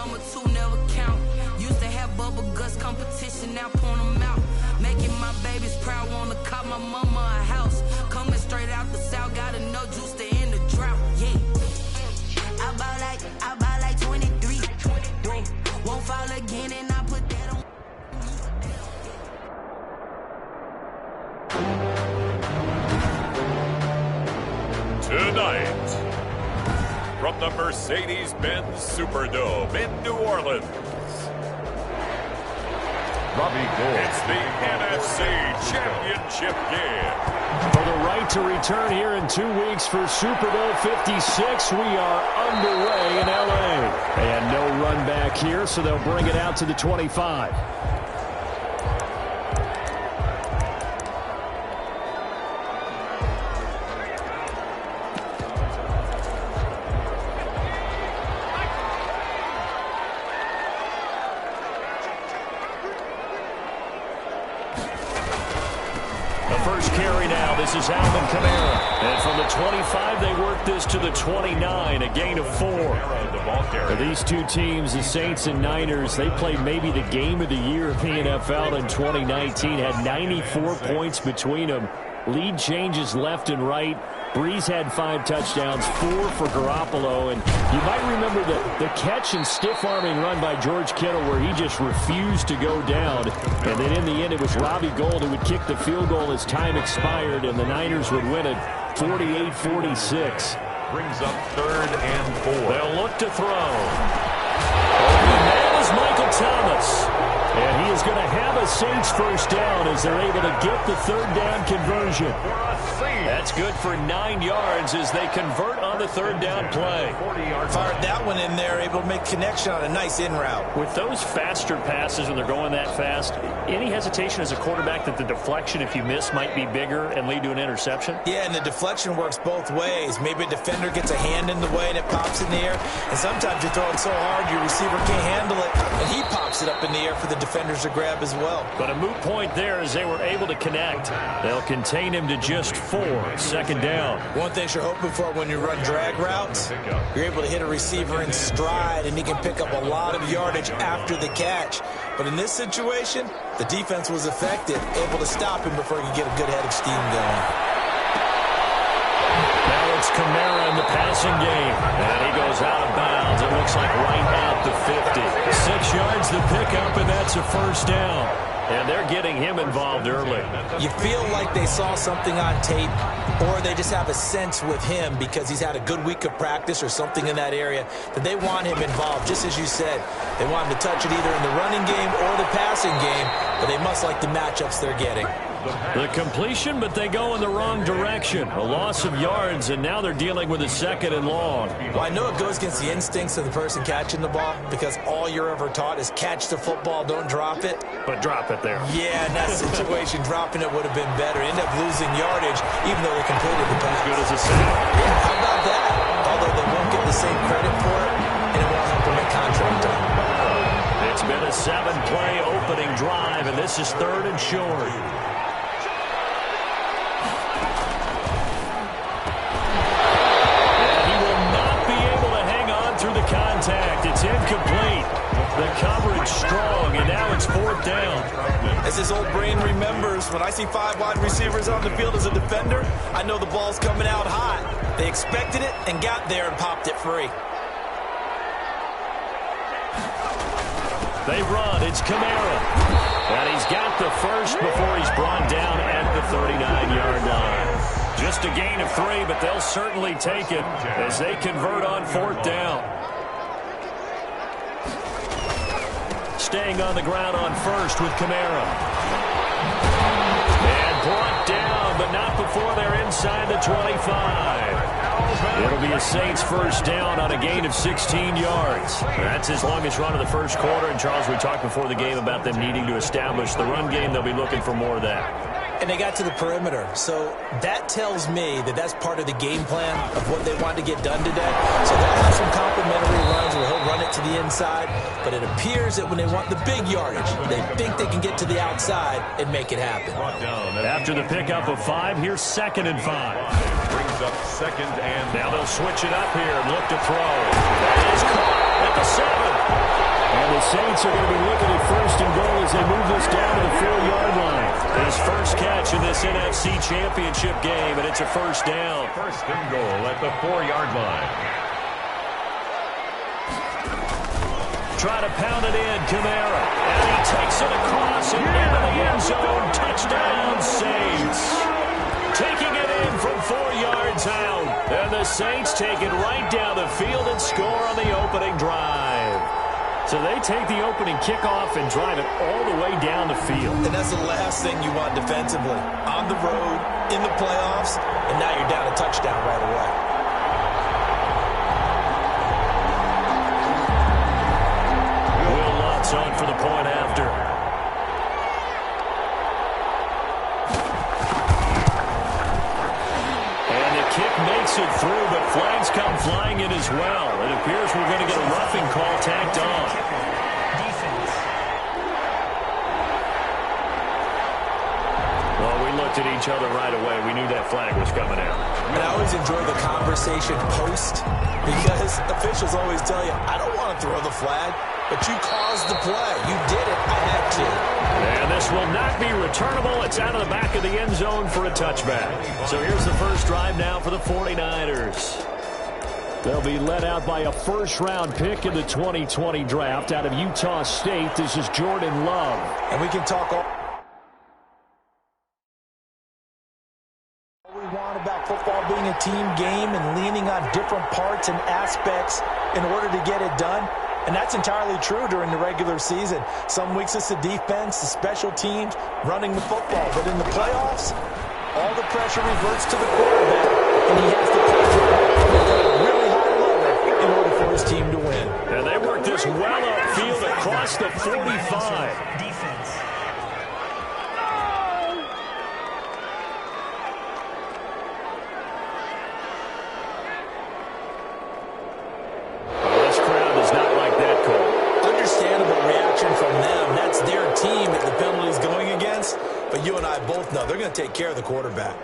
Number 2 never count. Used to have bubble guts competition, now point them out. Making my babies proud, wanna call my mama a house. Coming straight out the south, got enough juice to end the drought. Yeah. I bought like 23. Won't fall again, and I put that on. Tonight, from the Mercedes-Benz Superdome in New Orleans, Robbie Gould. It's the NFC Championship game. For the right to return here in 2 weeks for Superdome 56, we are underway in L.A. And no run back here, so they'll bring it out to the 25. This is Alvin Kamara. And from the 25, they work this to the 29, a gain of 4. For these two teams, the Saints and Niners, they played maybe the game of the year in the NFL in 2019. Had 94 points between them. Lead changes left and right. Breeze had 5 touchdowns, 4 for Garoppolo. And you might remember the catch and stiff-arming run by George Kittle where he just refused to go down. And then in the end, it was Robbie Gould who would kick the field goal as time expired, and the Niners would win it 48-46. Brings up 3rd and 4. They'll look to throw. Opening man is Michael Thomas. And he is going to have a Saints first down as they're able to get the 3rd down conversion. That's good for 9 yards as they convert on the 3rd down play. Fired that one in there, able to make connection on a nice in route. With those faster passes when they're going that fast, any hesitation as a quarterback that the deflection, if you miss, might be bigger and lead to an interception? Yeah, and the deflection works both ways. Maybe a defender gets a hand in the way and it pops in the air. And sometimes you're throwing so hard your receiver can't handle it, and he pops it up in the air for the defenders to grab as well. But a moot point there as they were able to connect. They'll contain him to just 4. 2nd down. One thing you're hoping for when you run drag routes, you're able to hit a receiver in stride and he can pick up a lot of yardage after the catch. But in this situation, the defense was effective, able to stop him before he could get a good head of steam going. Now it's Kamara in the passing game. And he goes out of bounds. It looks like right at the 50. 6 yards the pickup, and that's a first down. And they're getting him involved early. You feel like they saw something on tape, or they just have a sense with him because he's had a good week of practice or something in that area that they want him involved. Just as you said, they want him to touch it either in the running game or the passing game, but they must like the matchups they're getting. The completion, but they go in the wrong direction. A loss of yards, and now they're dealing with a 2nd and long. Well, I know it goes against the instincts of the person catching the ball because all you're ever taught is catch the football, don't drop it. But drop it there. Yeah, in that situation, dropping it would have been better. End up losing yardage, even though they completed the pass. As good as a sack. Yeah, how about that? Although they won't get the same credit for it, and it won't help them at contract time. It's been a 7-play opening drive, and this is 3rd and short. Contact. It's incomplete. The coverage strong, and now it's 4th down. As his old brain remembers, when I see 5 wide receivers on the field as a defender, I know the ball's coming out hot. They expected it and got there and popped it free. They run. It's Kamara. And he's got the first before he's brought down at the 39-yard line. Just a gain of 3, but they'll certainly take it as they convert on 4th down. Staying on the ground on 1st with Kamara. And brought down, but not before they're inside the 25. It'll be a Saints first down on a gain of 16 yards. That's his longest run of the first quarter. And, Charles, we talked before the game about them needing to establish the run game. They'll be looking for more of that. And they got to the perimeter. So that tells me that that's part of the game plan of what they want to get done today. So they'll have some complimentary runs where he'll run it to the inside. But it appears that when they want the big yardage, they think they can get to the outside and make it happen. After the pickup of 5, here's 2nd and 5. Brings up 2nd and... Now they'll switch it up here and look to throw. That is caught at the 7. the Saints are going to be looking at first and goal as they move this down to the 4-yard line. His first catch in this NFC Championship game, and it's a first down. First and goal at the 4-yard line. Try to pound it in, Kamara. And he takes it across and into the end zone. Touchdown, Saints. Taking it in from 4 yards out. And the Saints take it right down the field and score on the opening drive. So they take the opening kickoff and drive it all the way down the field. And that's the last thing you want defensively. On the road, in the playoffs, and now you're down a touchdown right away. On for the point after. And the kick makes it through, but flags come flying in as well. It appears we're going to get a roughing call tacked on. Well, we looked at each other right away. We knew that flag was coming out. And I always enjoy the conversation post because officials always tell you, I don't want to throw the flag. But you caused the play. You did it. I had to. And this will not be returnable. It's out of the back of the end zone for a touchback. So here's the first drive now for the 49ers. They'll be led out by a first-round pick in the 2020 draft out of Utah State. This is Jordan Love. And we can talk all we want about football being a team game and leaning on different parts and aspects in order to get it done. And that's entirely true during the regular season. Some weeks it's the defense, the special teams, running the football. But in the playoffs, all the pressure reverts to the quarterback, and he has to play at a really high level in order for his team to win. And they work this well upfield across the 45. Defense. From them, that's their team that the penalty is going against. But you and I both know they're going to take care of the quarterback.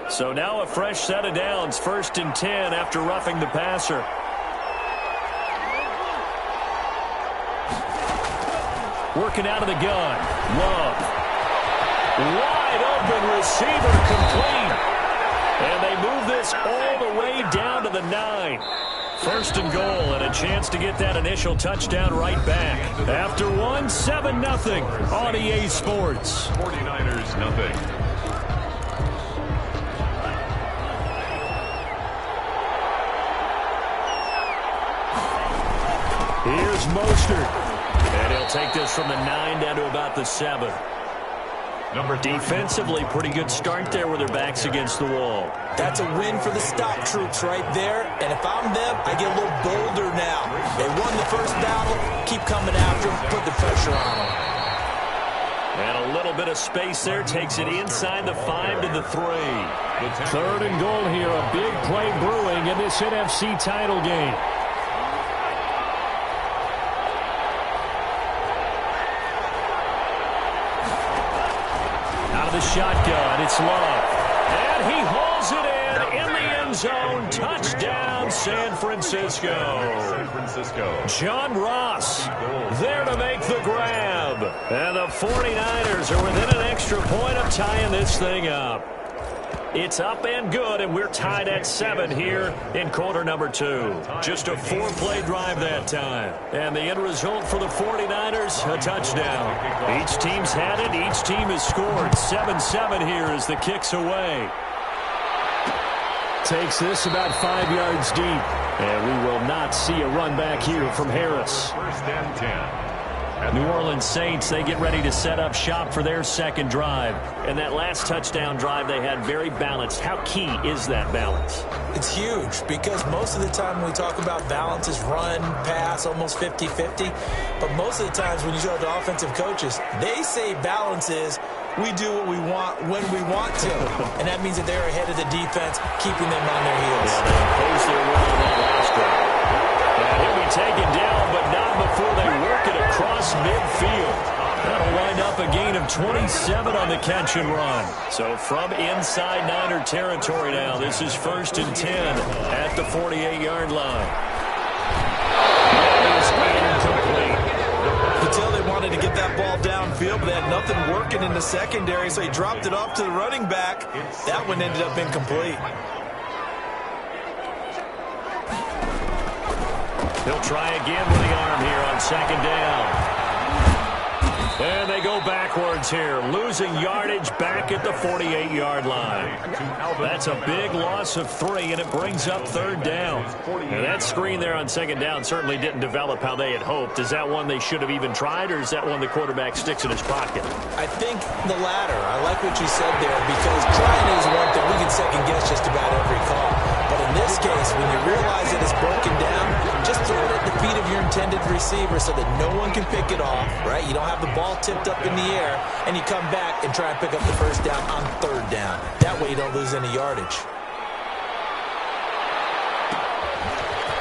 So now a fresh set of downs, 1st and 10 after roughing the passer. Working out of the gun. Love. Wide open receiver complete. And they move this all the way down to the 9. 1st and goal and a chance to get that initial touchdown right back. After one, 7-0 on EA Sports. 49ers nothing. Here's Mostert. And he'll take this from the 9 down to about the 7. Defensively, pretty good start there with their backs against the wall. That's a win for the stop troops right there. And if I'm them, I get a little bolder now. They won the first battle. Keep coming after them. Put the pressure on them. And a little bit of space there. Takes it inside the 5 to the 3. 3rd and goal here. A big play brewing in this NFC title game. The shotgun, it's Love. And he hauls it in the end zone. Touchdown, San Francisco. John Ross there to make the grab. And the 49ers are within an extra point of tying this thing up. It's up and good, and we're tied at 7 here in quarter number 2. Just a 4-play drive that time. And the end result for the 49ers, a touchdown. Each team's had it. Each team has scored. 7-7 here as the kick's away. Takes this about 5 yards deep. And we will not see a run back here from Harris. 1st and 10. New Orleans Saints, they get ready to set up shop for their second drive. And that last touchdown drive they had very balanced. How key is that balance? It's huge because most of the time when we talk about balance is run, pass, almost 50-50. But most of the times when you talk to offensive coaches, they say balance is we do what we want when we want to. And that means that they're ahead of the defense, keeping them on their heels. Yeah, they imposed their will on that last drive. And of 27 on the catch and run. So from inside Niner territory now, this is 1st and 10 at the 48-yard line. That is incomplete. You could tell they wanted to get that ball downfield, but they had nothing working in the secondary, so he dropped it off to the running back. That one ended up incomplete. He'll try again with the arm here on 2nd down. And they go backwards here, losing yardage back at the 48-yard line. That's a big loss of 3, and it brings up 3rd down. Now that screen there on 2nd down certainly didn't develop how they had hoped. Is that one they should have even tried, or is that one the quarterback sticks in his pocket? I think the latter. I like what you said there, because trying is one thing. We can second-guess just about every call. But in this case, when you realize that it's broken down, just throw it at the feet of your intended receiver so that no one can pick it off, right? You don't have the ball tipped up in the air, and you come back and try and pick up the 1st down on 3rd down. That way you don't lose any yardage.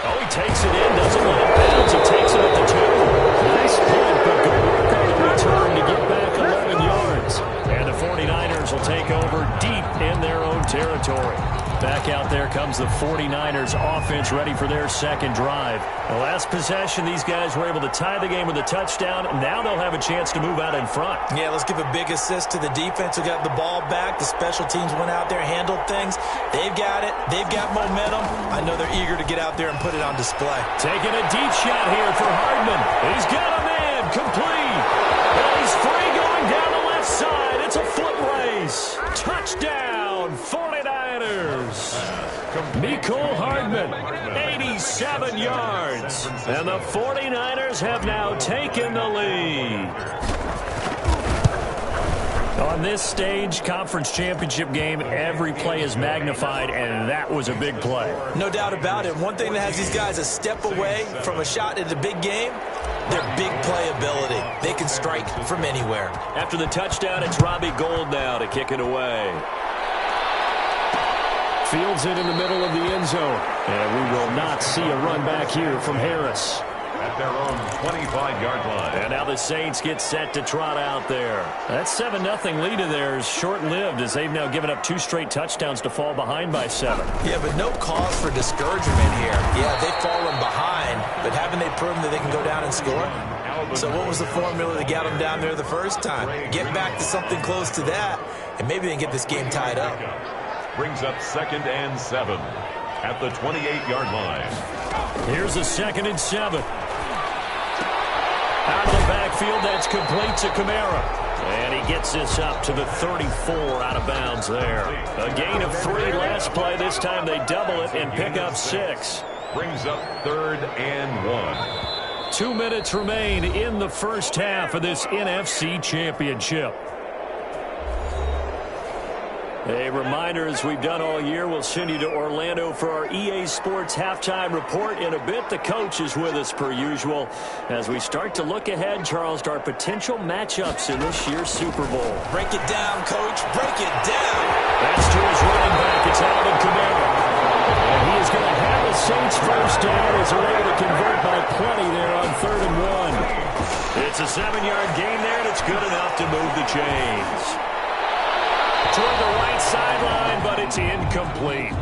Oh, he takes it in, doesn't let it bounce. He takes it at the 2. Nice punt, but good work on the return to get back 11 yards. And the 49ers will take over deep in their own territory. Back out there comes the 49ers offense, ready for their 2nd drive. The last possession, these guys were able to tie the game with a touchdown. Now they'll have a chance to move out in front. Yeah, let's give a big assist to the defense who got the ball back. The special teams went out there, handled things. They've got it. They've got momentum. I know they're eager to get out there and put it on display. Taking a deep shot here for Hardman. He's got a man. Complete. And he's free going down the left side. It's a foot race. Touchdown, 49ers. Mecole Hardman, 87 yards. And the 49ers have now taken the lead. On this stage, conference championship game, every play is magnified, and that was a big play. No doubt about it. One thing that has these guys a step away from a shot at the big game, their big play ability. They can strike from anywhere. After the touchdown, it's Robbie Gould now to kick it away. Fields it in the middle of the end zone. And we will not see a run back here from Harris. At their own 25-yard line. And now the Saints get set to trot out there. That 7-0 lead of theirs short-lived, as they've now given up 2 straight touchdowns to fall behind by 7. Yeah, but no cause for discouragement here. Yeah, they've fallen behind, but haven't they proven that they can go down and score? So what was the formula that got them down there the first time? Get back to something close to that, and maybe they can get this game tied up. Brings up 2nd and 7 at the 28-yard line. Here's a 2nd and 7. Out of the backfield, that's complete to Kamara. And he gets this up to the 34 out of bounds there. A gain of 3 last play. This time they double it and pick up 6. Brings up 3rd and 1. 2 minutes remain in the first half of this NFC Championship. A reminder, as we've done all year, we'll send you to Orlando for our EA Sports halftime report. In a bit, the coach is with us per usual as we start to look ahead, Charles, to our potential matchups in this year's Super Bowl. Break it down, Coach. Break it down. That's to his running back. It's Alvin Kamara. And he is going to have the Saints first down as they're able to convert by plenty there on 3rd and 1. It's a 7-yard gain there, and it's good enough to move the chains. Toward the right sideline, but it's incomplete.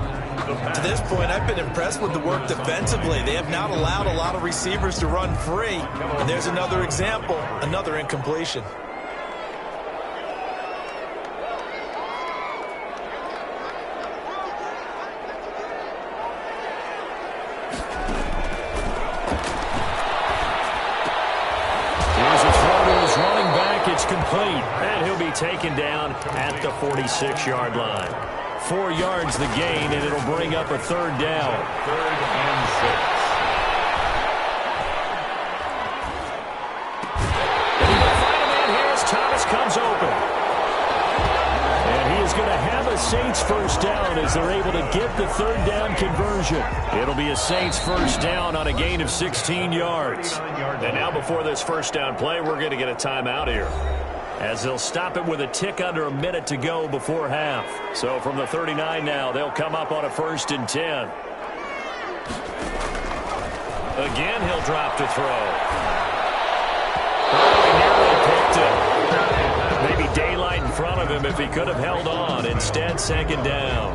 To this point, I've been impressed with the work defensively. They have not allowed a lot of receivers to run free. And there's another example, another incompletion. It's complete, and he'll be taken down at the 46-yard line. 4 yards the gain, and it'll bring up a 3rd down. 3rd and 6. And he will find a man here as Thomas comes open. And he is going to have a Saints first down as they're able to get the 3rd down conversion. It'll be a Saints first down on a gain of 16 yards. And now before this first down play, we're going to get a timeout here, as they'll stop it with a tick under a minute to go before half. So from the 39 now, they'll come up on a 1st and 10. Again, he'll drop to throw. Oh, he nearly picked it. Maybe front of him if he could have held on. Instead, second down.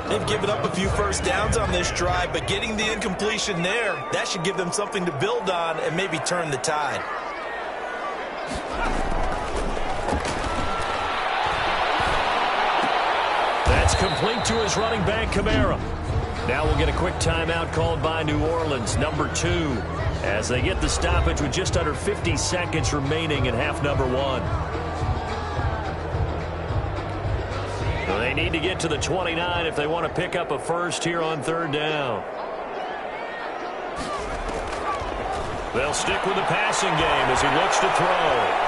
They've given up a few first downs on this drive, but getting the incompletion there, that should give them something to build on and maybe turn the tide. That's complete to his running back, Kamara. Now we'll get a quick timeout called by New Orleans, number 2, as they get the stoppage with just under 50 seconds remaining in half number 1. So they need to get to the 29 if they want to pick up a first here on third down. They'll stick with the passing game as he looks to throw.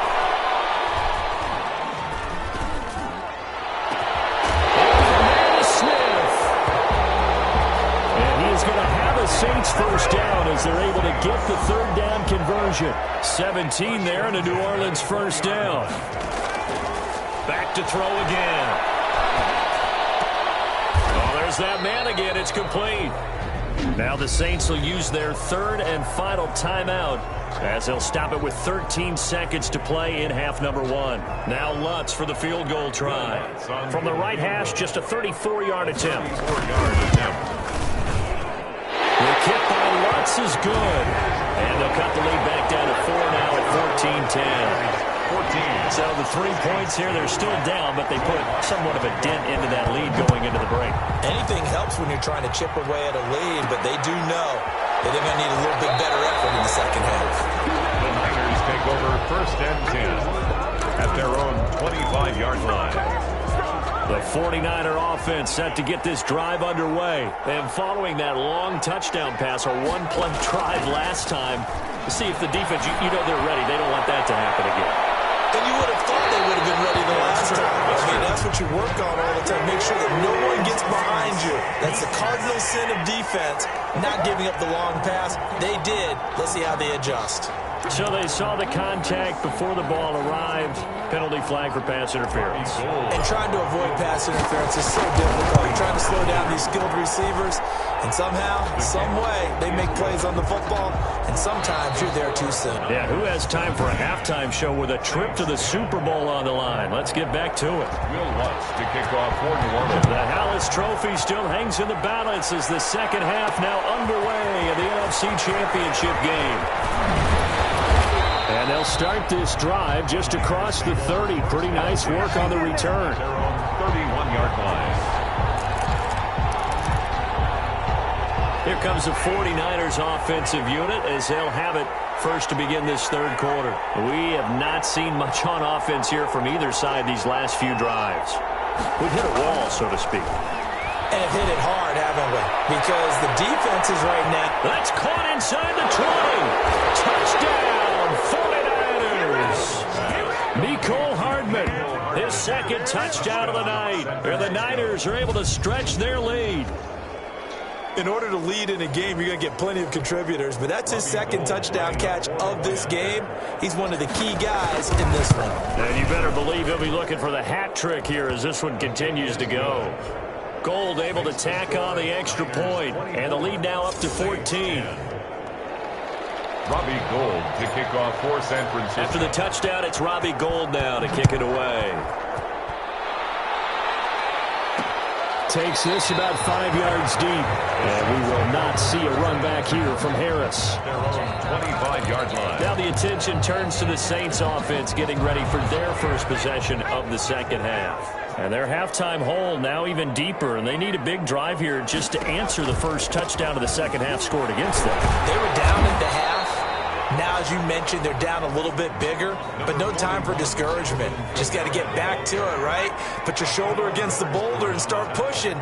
Saints first down as they're able to get the third down conversion. 17 there and a New Orleans first down. Back to throw again. Oh, there's that man again. It's complete. Now the Saints will use their third and final timeout as they'll stop it with 13 seconds to play in half number 1. Now Lutz for the field goal try. From the right hash, just a 34-yard attempt. The kick by Lutz is good. And they'll cut the lead back down to 4 now at 14-10. So the 3 points here, they're still down, but they put somewhat of a dent into that lead going into the break. Anything helps when you're trying to chip away at a lead, but they do know that they're going to need a little bit better effort in the second half. The Niners take over first and 10 at their own 25-yard line. The 49er offense set to get this drive underway. And following that long touchdown pass, a one-play drive last time, to see if the defense, you know they're ready. They don't want that to happen again. And you would have thought they would have been ready the last time. I mean, that's what you work on all the time. Make sure that no one gets behind you. That's the cardinal sin of defense, not giving up the long pass. They did. Let's see how they adjust. So they saw the contact before the ball arrived. Penalty flag for pass interference. And trying to avoid pass interference is so difficult. You're trying to slow down these skilled receivers, and somehow, some way, they make plays on the football, and sometimes you're there too soon. Yeah, who has time for a halftime show with a trip to the Super Bowl on the line? Let's get back to it. Will Lutz to kick off for New Orleans. The Hallis Trophy still hangs in the balance as the second half now underway in the NFC Championship game. And they'll start this drive just across the 30. Pretty nice work on the return. Their own 31-yard line. Here comes the 49ers offensive unit as they'll have it first to begin this third quarter. We have not seen much on offense here from either side these last few drives. We've hit a wall, so to speak. And have hit it hard, haven't we? Because the defense is right now. That's caught inside the 20. Touchdown, 49ers. Mecole Hardman, his second touchdown of the night. And the Niners are able to stretch their lead. In order to lead in a game, you're going to get plenty of contributors, but that's his second touchdown catch of this game. He's one of the key guys in this one. And you better believe he'll be looking for the hat trick here as this one continues to go. Gold able to tack on the extra point, and the lead now up to 14. Robbie Gould to kick off for San Francisco. After the touchdown, it's Robbie Gould now to kick it away. Takes this about 5 yards deep. And we will not see a run back here from Harris. Their own 25-yard line. Now the attention turns to the Saints offense getting ready for their first possession of the second half. And their halftime hole now even deeper, and they need a big drive here just to answer the first touchdown of the second half scored against them. They were down at the half. Now, as you mentioned, they're down a little bit bigger, but no time for discouragement. Just got to get back to it, right? Put your shoulder against the boulder and start pushing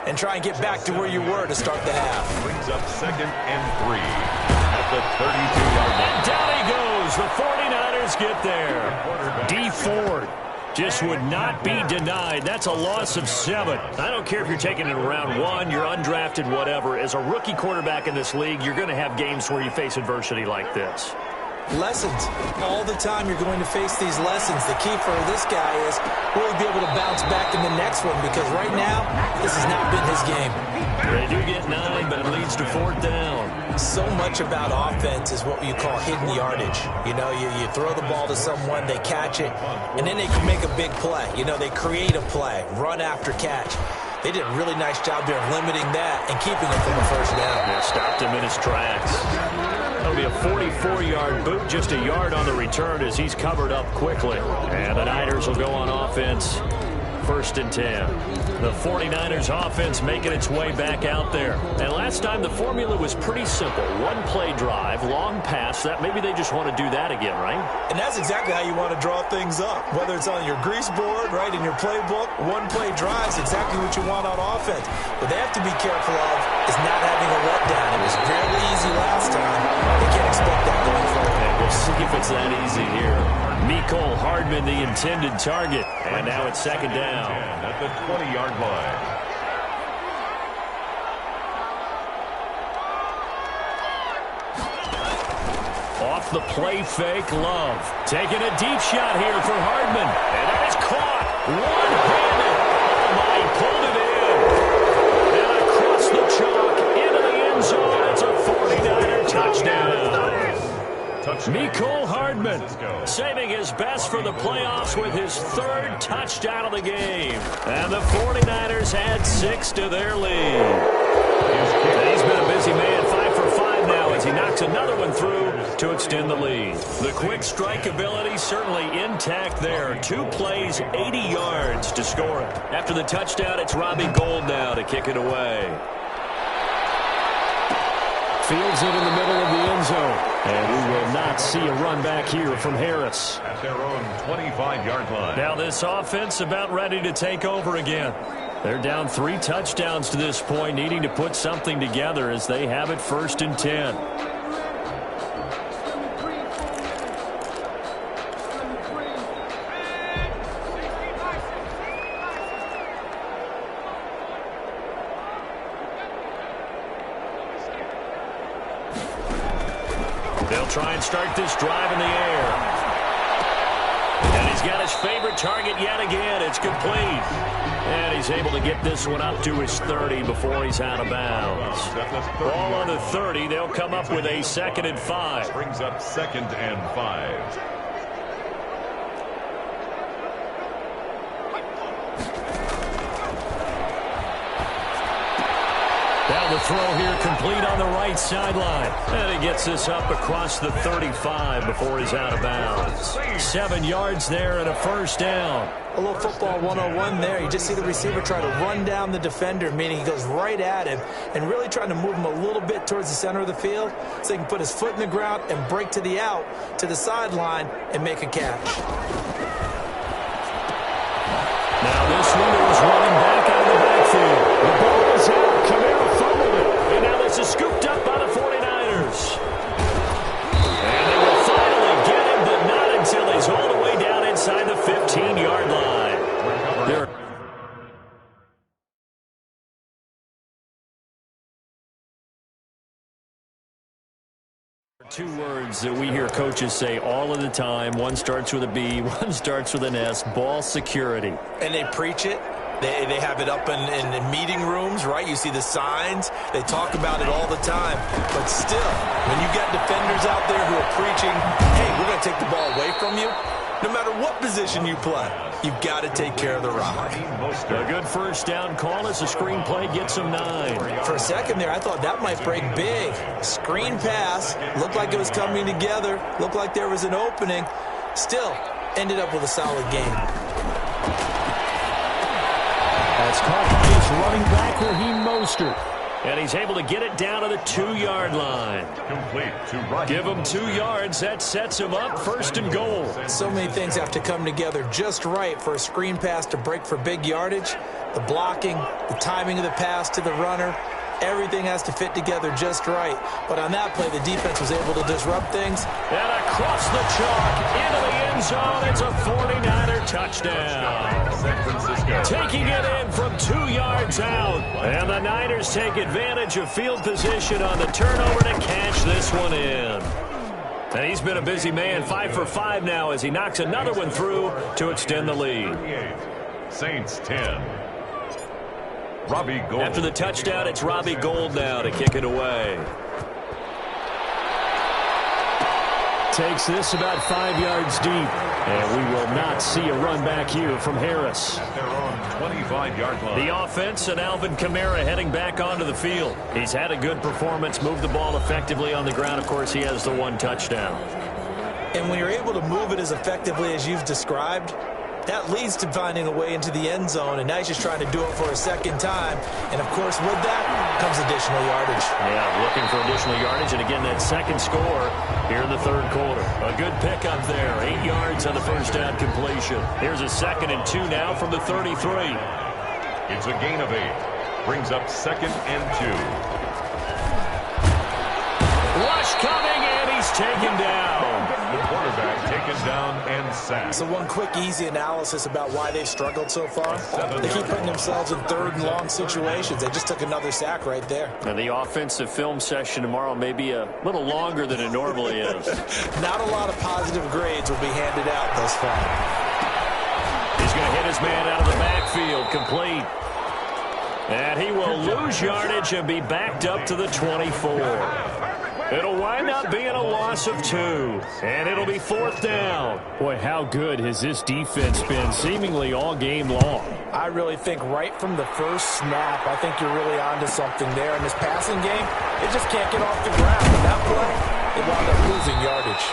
and try and get back to where you were to start the half. Brings up 2nd and 3 at the 32-yard line. And down he goes. The 49ers get there. D. Ford just would not be denied. That's a loss of 7. I don't care if you're taking it in round 1, you're undrafted, whatever. As a rookie quarterback in this league, you're going to have games where you face adversity like this. Lessons. All the time you're going to face these lessons. The key for this guy is will he be able to bounce back in the next one, because right now, this has not been his game. They do get 9, but it leads to 4th down. So much about offense is what you call hidden yardage. You know, you throw the ball to someone, they catch it, and then they can make a big play. You know, they create a play, run after catch. They did a really nice job there of limiting that and keeping him from a first down. Yeah, stopped him in his tracks. That'll be a 44-yard boot, just a yard on the return as he's covered up quickly. And the Niners will go on offense. 1st and 10. The 49ers offense making its way back out there. And last time the formula was pretty simple. One play drive, long pass. That maybe they just want to do that again, right? And that's exactly how you want to draw things up. Whether it's on your grease board, right, in your playbook, one play drive is exactly what you want on offense. What they have to be careful of is not having a letdown. It was fairly easy last time. They can't expect that going forward. And we'll see if it's that easy here. Mecole Hardman, the intended target. And now it's 2nd down. At the 20-yard line. Off the play fake, Love. Taking a deep shot here for Hardman. And that is caught. One-handed. Oh, my, he pulled it in. And across the chalk, into the end zone. It's a 49er touchdown. Mecole Hardman saving his best for the playoffs with his 3rd touchdown of the game. And the 49ers add 6 to their lead. And he's been a busy man, 5 for 5 now as he knocks another one through to extend the lead. The quick strike ability certainly intact there. 2 plays, 80 yards to score it. After the touchdown, it's Robbie Gould now to kick it away. Fields it in the middle of the end zone. And we will not see a run back here from Harris. At their own 25-yard line. Now this offense about ready to take over again. They're down 3 touchdowns to this point, needing to put something together as they have it 1st and 10. They'll try and start this drive in the air. And he's got his favorite target yet again. It's complete. And he's able to get this one up to his 30 before he's out of bounds. Ball on the 30. They'll come up with a 2nd and 5. Brings up 2nd and 5. Now the throw here complete on the right sideline. And he gets this up across the 35 before he's out of bounds. 7 yards there and a 1st down. A little football 101 there. You just see the receiver try to run down the defender, meaning he goes right at him and really trying to move him a little bit towards the center of the field so he can put his foot in the ground and break to the out, to the sideline, and make a catch. Now this one is running back out of the backfield. The ball is out. Kamara fumbled it. And now this is scooped up by the 49ers. And they will finally get him, but not until he's all the way down inside the 15-yard line. There. Two words that we hear coaches say all of the time. One starts with a B, one starts with an S. Ball security. And they preach it. They have it up in meeting rooms, right? You see the signs. They talk about it all the time. But still, when you got defenders out there who are preaching, hey, we're going to take the ball away from you, no matter what position you play, you've got to take care of the rock. A good 1st down call as the screen play gets him 9. For a second there, I thought that might break big. Screen pass. Looked like it was coming together. Looked like there was an opening. Still, ended up with a solid game. That's caught by his running back, Raheem Mostert. And he's able to get it down to the 2-yard line. Complete to Rodney. Give him 2 yards. That sets him up 1st and goal. So many things have to come together just right for a screen pass to break for big yardage. The blocking, the timing of the pass to the runner, everything has to fit together just right. But on that play, the defense was able to disrupt things. And across the chalk, into the end zone, it's a 49er touchdown. San Francisco. Taking it in from 2 yards out. And the Niners take advantage of field position on the turnover to catch this one in. And he's been a busy man, 5 for 5 now as he knocks another one through to extend the lead. Saints 10. Robbie Gould. After the touchdown, it's Robbie Gould now to kick it away. takes this about 5 yards deep. And we will not see a run back here from Harris. At their own 25-yard line. The offense and Alvin Kamara heading back onto the field. He's had a good performance, moved the ball effectively on the ground. Of course, he has the 1 touchdown. And when you're able to move it as effectively as you've described, that leads to finding a way into the end zone, and now he's just trying to do it for a second time. And, of course, with that comes additional yardage. Yeah, looking for additional yardage, and again, that second score here in the third quarter. A good pickup there, 8 yards on the first down completion. Here's a 2nd and 2 now from the 33. It's a gain of 8. Brings up 2nd and 2. Rush coming, and he's taken down. The quarterback taken down and sacked. So one quick, easy analysis about why they've struggled so far. They keep putting themselves in 3rd and long situations. They just took another sack right there. And the offensive film session tomorrow may be a little longer than it normally is. Not a lot of positive grades will be handed out thus far. He's going to hit his man out of the backfield, complete. And he will lose yardage and be backed up to the 24. It'll wind up being a loss of 2, and it'll be 4th down. Boy, how good has this defense been seemingly all game long? I really think right from the first snap, I think you're really onto something there. In this passing game, they just can't get off the ground. And that play, they wound up losing yardage.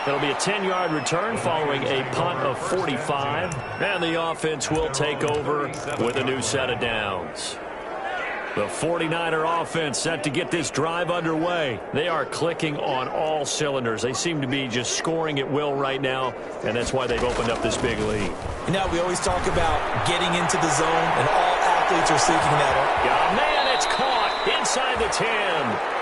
It'll be a 10-yard return following a punt of 45, and the offense will take over with a new set of downs. The 49er offense set to get this drive underway. They are clicking on all cylinders. They seem to be just scoring at will right now, and that's why they've opened up this big lead. You know, we always talk about getting into the zone, and all athletes are seeking that up. Yeah, man, it's caught inside the 10.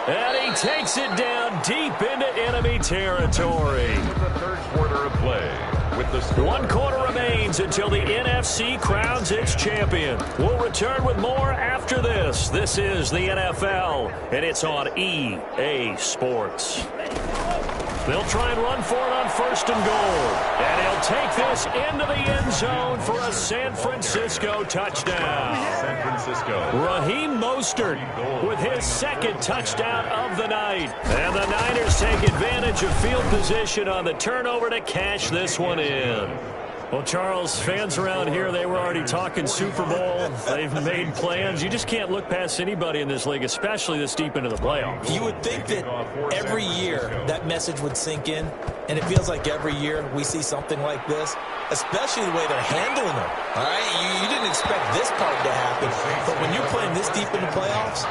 And he takes it down deep into enemy territory. The third quarter of play. With the score. 1 quarter remains until the NFC crowns its champion. We'll return with more after this. This is the NFL, and it's on EA Sports. They'll try and run for it on 1st and goal. And he'll take this into the end zone for a San Francisco touchdown. San Francisco. Raheem Mostert with his 2nd touchdown of the night. And the Niners take advantage of field position on the turnover to cash this one in. Well, Charles, fans around here, they were already talking Super Bowl. They've made plans. You just can't look past anybody in this league, especially this deep into the playoffs. You would think that every year that message would sink in, and it feels like every year we see something like this, especially the way they're handling them. All right, you didn't expect this part to happen, but when you're playing this deep in the playoffs,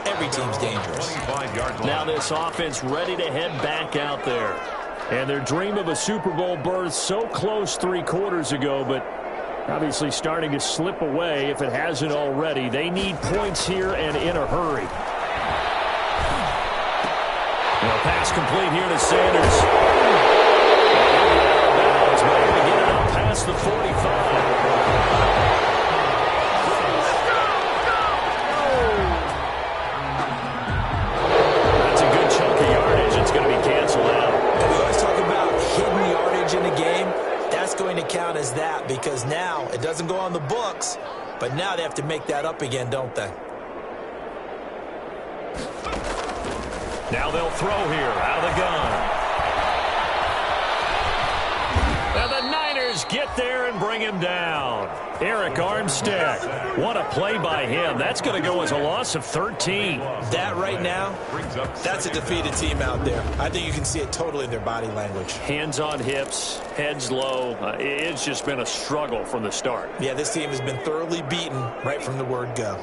every team's dangerous. 25-yard line. Now this offense ready to head back out there. And their dream of a Super Bowl berth so close 3 quarters ago, but obviously starting to slip away if it hasn't already. They need points here and in a hurry. Well, pass complete here to Sanders. He's going to get it up past the 45. That's a good chunk of yardage. It's going to be canceled out. In a game, that's going to count as that because now it doesn't go on the books, but now they have to make that up again, don't they? Now they'll throw here out of the gun. And the Niners get there and bring him down. Eric Armstead. What a play by him. That's going to go as a loss of 13. That right now, that's a defeated team out there. I think you can see it totally in their body language. Hands on hips, heads low. It's just been a struggle from the start. Yeah, this team has been thoroughly beaten right from the word go.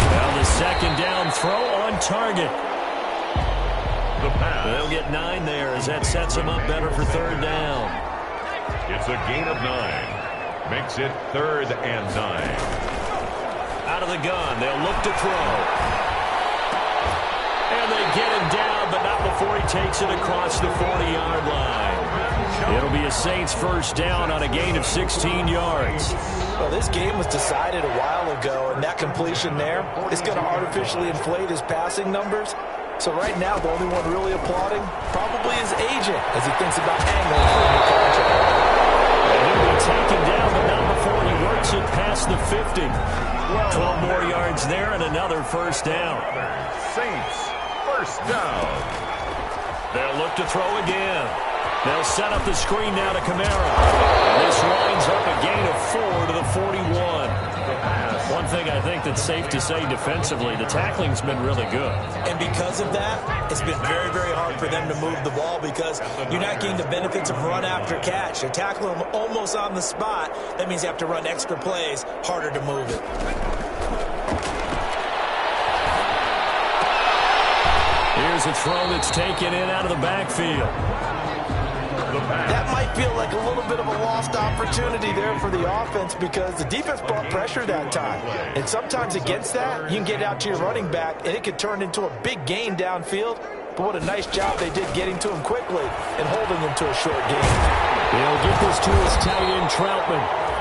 Now the 2nd down throw on target. The pass. They'll get 9 there as that sets them up better for 3rd down. It's a gain of 9. Makes it 3rd and 9. Out of the gun, they'll look to throw. And they get him down, but not before he takes it across the 40-yard line. It'll be a Saints 1st down on a gain of 16 yards. Well, this game was decided a while ago, and that completion there is going to artificially inflate his passing numbers. So right now, the only one really applauding probably his agent as he thinks about angling for a new contract. And he'll be taken down, but not before first down. Saints, first down. They'll look to throw again. They'll set up the screen now to Kamara. And this winds up a gain of 4 to the 41. One thing I think that's safe to say defensively, the tackling's been really good. And because of that, it's been very, very hard for them to move the ball because you're not getting the benefits of run after catch. They tackle them almost on the spot. That means you have to run extra plays, harder to move it. Here's a throw that's taken in out of the backfield. That might feel like a little bit of a lost opportunity there for the offense because the defense brought pressure that time. And sometimes against that, you can get out to your running back, and it could turn into a big gain downfield. But what a nice job they did getting to him quickly and holding him to a short gain. He'll get this to his tight end, Troutman.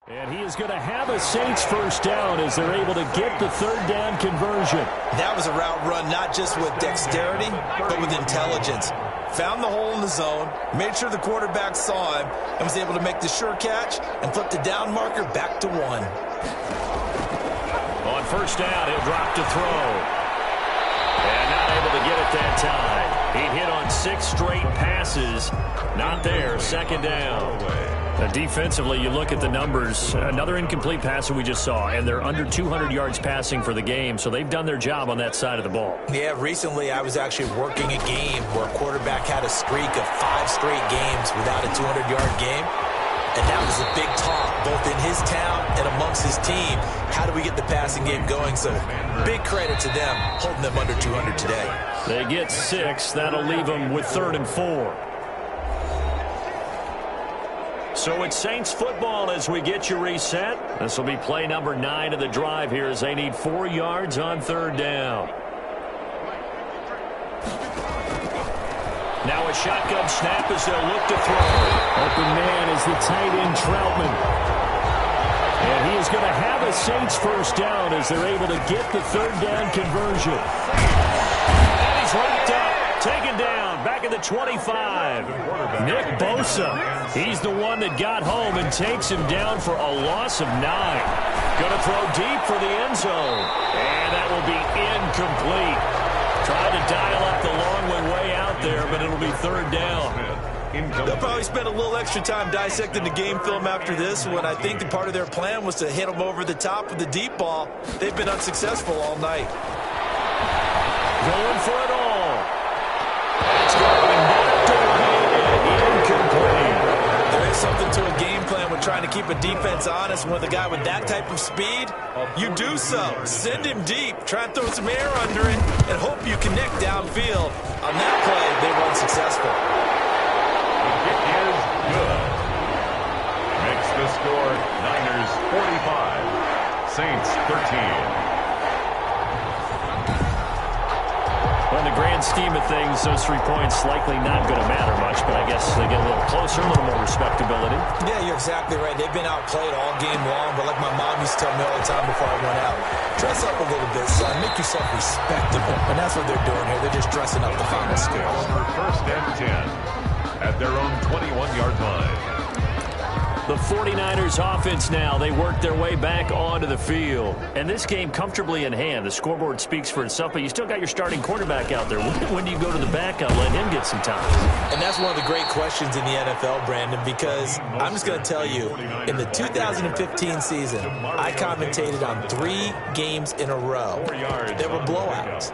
And he is going to have a Saints first down as they're able to get the third down conversion. That was a route run not just with dexterity, but with intelligence. Found the hole in the zone, made sure the quarterback saw him, and was able to make the sure catch and flip the down marker back to 1. On first down, he'll drop to throw. And not able to get it that time. He hit on 6 straight passes. Not there, second down. Defensively, you look at the numbers. Another incomplete pass that we just saw, and they're under 200 yards passing for the game, so they've done their job on that side of the ball. Yeah, recently I was actually working a game where a quarterback had a streak of 5 straight games without a 200-yard game, and that was a big talk, both in his town and amongst his team. How do we get the passing game going? So big credit to them, holding them under 200 today. They get 6. That'll leave them with 3rd and 4. So it's Saints football as we get you reset. This will be play number 9 of the drive here as they need 4 yards on third down. Now a shotgun snap as they'll look to throw. Open man is the tight end, Troutman. And he is going to have a Saints first down as they're able to get the third down conversion. And he's wrapped up, taken down, back at the 25. Nick Bosa, he's the one that got home and takes him down for a loss of 9. Going to throw deep for the end zone. And that will be incomplete. Tried to dial up the long way out there, but it'll be third down. They'll probably spend a little extra time dissecting the game film after this when I think the part of their plan was to hit them over the top with the deep ball. They've been unsuccessful all night. Going for it all. It's going knocked away and incomplete. There is something to a game plan with trying to keep a defense honest. With a guy with that type of speed, you do so. Send him deep, try and throw some air under it, and hope you connect downfield. On that play, they were unsuccessful. It is good. Makes the score Niners 45, Saints 13. Well, in the grand scheme of things, those 3 points likely not going to matter much, but I guess they get a little closer, a little more respectability. Yeah, you're exactly right. They've been outplayed all game long, but like my mom used to tell me all the time before I went out, dress up a little bit, son. Make yourself respectable. And that's what they're doing here. They're just dressing up the final score. First and 10 at their own 21-yard line. The 49ers offense now, they work their way back onto the field. And this game comfortably in hand. The scoreboard speaks for itself, but you still got your starting quarterback out there. When do you go to the backup, let him get some time? And that's one of the great questions in the NFL, Brandon, because I'm just going to tell you, in the 2015 season, I commentated on 3 games in a row. There were blowouts.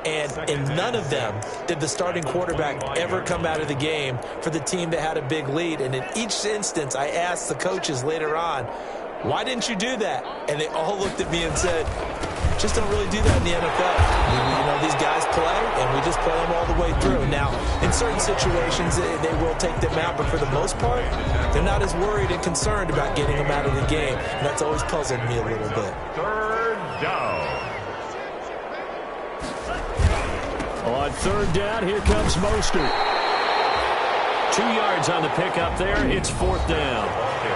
And in none of them did the starting quarterback ever come out of the game for the team that had a big lead. And in each instance, I asked the coaches later on, why didn't you do that? And they all looked at me and said, just don't really do that in the NFL. You know, these guys play, and we just play them all the way through. Now, in certain situations, they will take them out, but for the most part, they're not as worried and concerned about getting them out of the game. And that's always puzzled me a little bit. Third down. On third down, here comes Mostert. 2 yards on the pickup there. It's fourth down.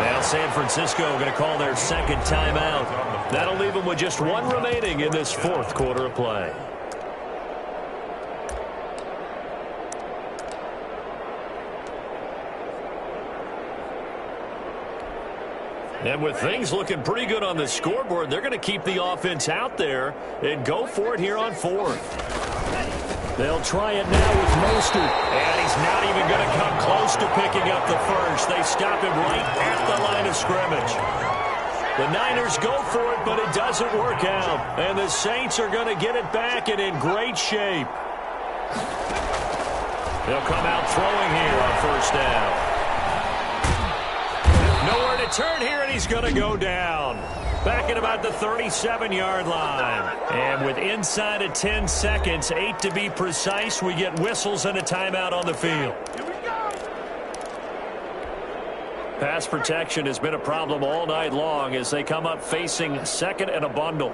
Now San Francisco going to call their second timeout. That'll leave them with just 1 remaining in this fourth quarter of play. And with things looking pretty good on the scoreboard, they're going to keep the offense out there and go for it here on fourth. They'll try it now with Mostert. And he's not even going to come close to picking up the first. They stop him right at the line of scrimmage. The Niners go for it, but it doesn't work out. And the Saints are going to get it back and in great shape. They'll come out throwing here on first down. Nowhere to turn here, and he's going to go down. Back at about the 37-yard line. And with inside of 10 seconds, 8 to be precise, we get whistles and a timeout on the field. Pass protection has been a problem all night long as they come up facing second and a bundle.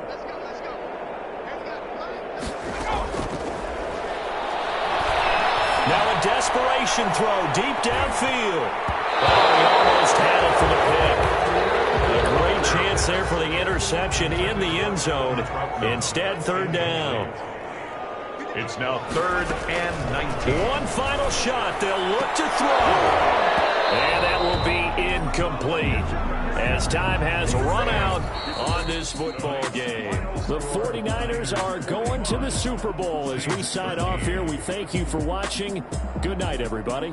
Now a desperation throw deep downfield. Oh, he almost had it for the pick. A great chance there for the interception in the end zone. Instead, third down. It's now 3rd and 19. One final shot. They'll look to throw. And that will be incomplete as time has run out on this football game. The 49ers are going to the Super Bowl. As we sign off here, we thank you for watching. Good night, everybody.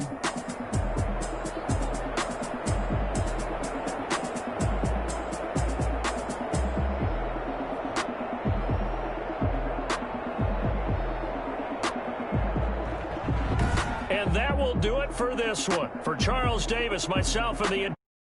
And that will do it for this one. For Charles Davis, myself, and the